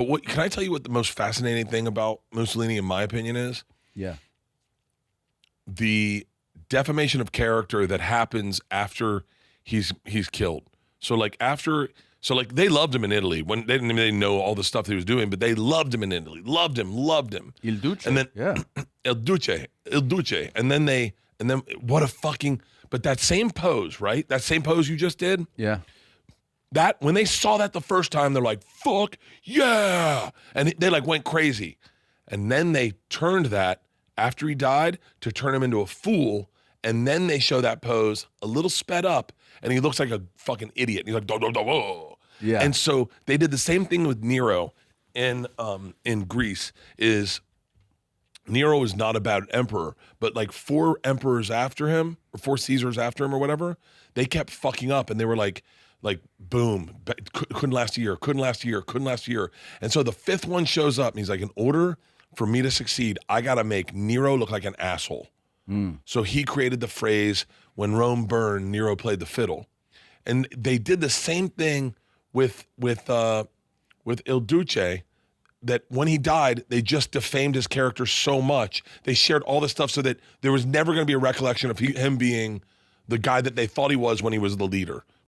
But what can I tell you what the most fascinating thing about Mussolini, in my opinion, is? Yeah. The defamation of character that happens after he's killed. So like they loved him in Italy when they didn't know all the stuff that he was doing, but they loved him in Italy, loved him. Il Duce. And then yeah. Il Duce, and then what a fucking. But that same pose, right? That same pose you just did. Yeah. That when they saw that the first time, they're like, "Fuck yeah!" And they like went crazy, and then they turned that after he died to turn him into a fool, and then they show that pose a little sped up, and he looks like a fucking idiot. And he's like, "Whoa." Yeah. And so they did the same thing with Nero in Greece. Is Nero is not a bad emperor, but like 4 emperors after him, or 4 Caesars after him, or whatever, they kept fucking up, and they were like boom, couldn't last a year. And so the 5th one shows up, and he's like, in order for me to succeed, I got to make Nero look like an asshole. So he created the phrase, when Rome burned, Nero played the fiddle. And they did the same thing with Il Duce, that when he died, they just defamed his character so much. They shared all this stuff so that there was never going to be a recollection of him being the guy that they thought he was when he was the leader.